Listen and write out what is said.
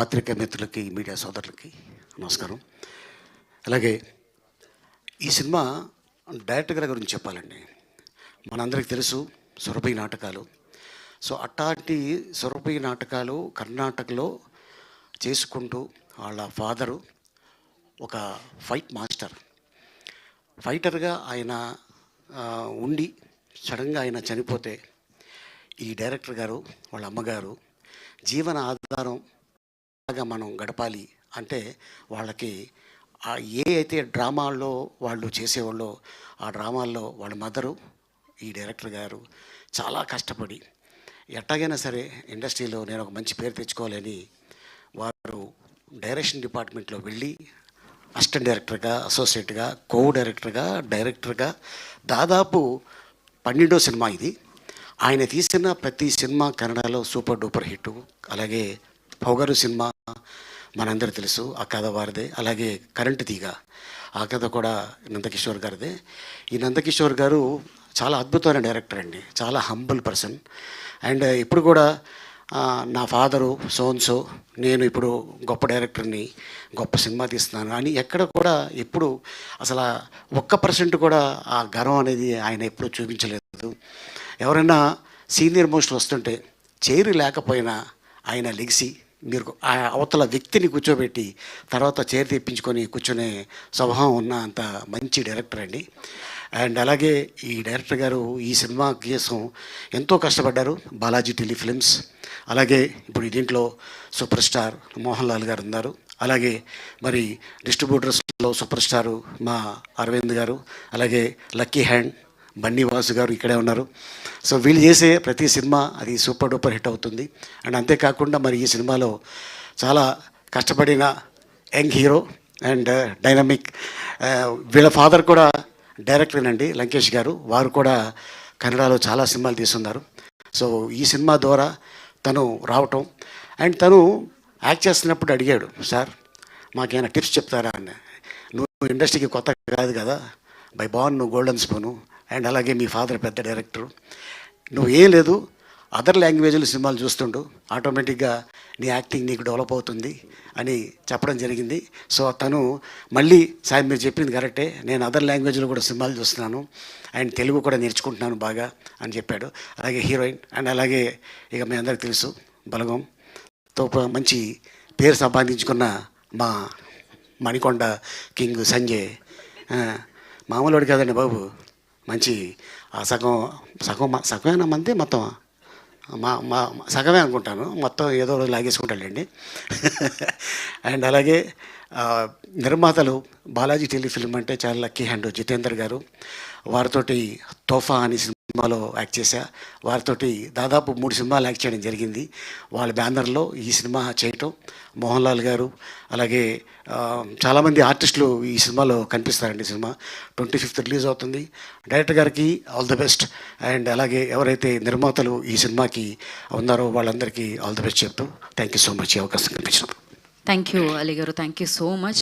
పాత్రికేయ మిత్రులకి, మీడియా సోదరులకి నమస్కారం. అలాగే ఈ సినిమా డైరెక్టర్ గారి గురించి చెప్పాలండి. మనందరికీ తెలుసు సురభి నాటకాలు. సో అట్లాంటి సురభి నాటకాలు కర్ణాటకలో చేసుకుంటూ వాళ్ళ ఫాదరు ఒక ఫైట్ మాస్టర్, ఫైటర్గా ఆయన ఉండి సడన్గా ఆయన చనిపోతే ఈ డైరెక్టర్ గారు వాళ్ళ అమ్మగారు జీవన ఆధారంగా మనం గడపాలి అంటే వాళ్ళకి ఏ అయితే డ్రామాల్లో వాళ్ళు చేసేవాళ్ళో ఆ డ్రామాల్లో వాళ్ళ మదరు ఈ డైరెక్టర్ గారు చాలా కష్టపడి ఎట్టాగైనా సరే ఇండస్ట్రీలో నేను ఒక మంచి పేరు తెచ్చుకోవాలని వారు డైరెక్షన్ డిపార్ట్మెంట్లో వెళ్ళి అసిస్టెంట్ డైరెక్టర్గా, అసోసియేట్గా, కో డైరెక్టర్గా దాదాపు 12వ సినిమా ఇది. ఆయన తీసిన ప్రతి సినిమా కన్నడలో సూపర్ డూపర్ హిట్. అలాగే పొగరు సినిమా మనందరూ తెలుసు, ఆ కథ వారిదే. అలాగే కరెంటు తీగ, ఆ కథ కూడా నందకిషోర్ గారిదే. ఈ నందకిషోర్ గారు చాలా అద్భుతమైన డైరెక్టర్ అండి, చాలా హంబుల్ పర్సన్. అండ్ ఇప్పుడు కూడా నా ఫాదరు సోన్సో, నేను ఇప్పుడు గొప్ప డైరెక్టర్ని, గొప్ప సినిమా తీస్తున్నాను అని ఎక్కడ కూడా ఎప్పుడు అసలు 1% కూడా ఆ గర్వం అనేది ఆయన ఎప్పుడూ చూపించలేదు. ఎవరైనా సీనియర్ మోస్ట్ వస్తుంటే చైర్ లేకపోయినా ఆయన లెగిసి మీరు ఆ అవతల వ్యక్తిని కూర్చోబెట్టి తర్వాత చైర్ తెప్పించుకొని కూర్చునే స్వభావం ఉన్న అంత మంచి డైరెక్టర్ అండి. అండ్ అలాగే ఈ డైరెక్టర్ గారు ఈ సినిమా కోసం ఎంతో కష్టపడ్డారు. బాలాజీ టెలిఫిలిమ్స్, అలాగే ఇప్పుడు దీంట్లో సూపర్ స్టార్ మోహన్ లాల్ గారు ఉన్నారు. అలాగే మరి డిస్ట్రిబ్యూటర్స్లో సూపర్ స్టారు మా అరవింద్ గారు, అలాగే లక్కీ హ్యాండ్ బన్నీవాసు గారు ఇక్కడే ఉన్నారు. సో వీళ్ళు చేసే ప్రతి సినిమా అది సూపర్ డూపర్ హిట్ అవుతుంది. అండ్ అంతేకాకుండా మరి ఈ సినిమాలో చాలా కష్టపడిన యంగ్ హీరో అండ్ డైనమిక్, వీళ్ళ ఫాదర్ కూడా డైరెక్టరేనండి, లంకేష్ గారు. వారు కూడా కన్నడలో చాలా సినిమాలు తీస్తున్నారు. సో ఈ సినిమా ద్వారా తను రావటం, అండ్ తను యాక్ట్ చేస్తున్నప్పుడు అడిగాడు, సార్ మాకేమైనా టిప్స్ చెప్తారా అని. నువ్వు ఇండస్ట్రీకి కొత్త కాదు కదా, బై బాన్ నువ్వు గోల్డెన్ స్పూను, అండ్ అలాగే మీ ఫాదర్ పెద్ద డైరెక్టరు, నువ్వు ఏం లేదు అదర్ లాంగ్వేజ్లో సినిమాలు చూస్తుండు, ఆటోమేటిక్గా నీ యాక్టింగ్ నీకు డెవలప్ అవుతుంది అని చెప్పడం జరిగింది. సో తను మళ్ళీ సార్ మీరు చెప్పింది కరెక్టే, నేను అదర్ లాంగ్వేజ్లో కూడా సినిమాలు చూస్తున్నాను అండ్ తెలుగు కూడా నేర్చుకుంటున్నాను బాగా అని చెప్పాడు. అలాగే హీరోయిన్, అండ్ అలాగే ఇక మీ అందరికీ తెలుసు బలగంతో మంచి పేరు సంపాదించుకున్న మా మణికొండ కింగ్ సంజయ్, మామూలుడు కదండి బాబు, మంచి సగమేనా మంది మొత్తం మా సగమే అనుకుంటాను, మొత్తం ఏదో రోజు లాగేసుకుంటాడండి. అండ్ అలాగే నిర్మాతలు బాలాజీ టెలిఫిల్మ్ అంటే చాలా లక్కీ హ్యాండ్ జితేందర్ గారు, వారితోటి తోఫా అనే సినిమాలో యాక్ట్ చేశా. వారితోటి దాదాపు 3 సినిమాలు యాక్ట్ చేయడం జరిగింది. వాళ్ళ బ్యానర్లో ఈ సినిమా చేయటం, మోహన్ లాల్ గారు, అలాగే చాలామంది ఆర్టిస్టులు ఈ సినిమాలో కనిపిస్తారండి. సినిమా 25th రిలీజ్ అవుతుంది. డైరెక్టర్ గారికి ఆల్ ది బెస్ట్. అండ్ అలాగే ఎవరైతే నిర్మాతలు ఈ సినిమాకి ఉన్నారో వాళ్ళందరికీ ఆల్ ది బెస్ట్ చెప్తూ థ్యాంక్ యూ సో మచ్ ఈ అవకాశం కల్పించినప్పుడు. థ్యాంక్ యూ అలీ గారు, థ్యాంక్ యూ సో మచ్.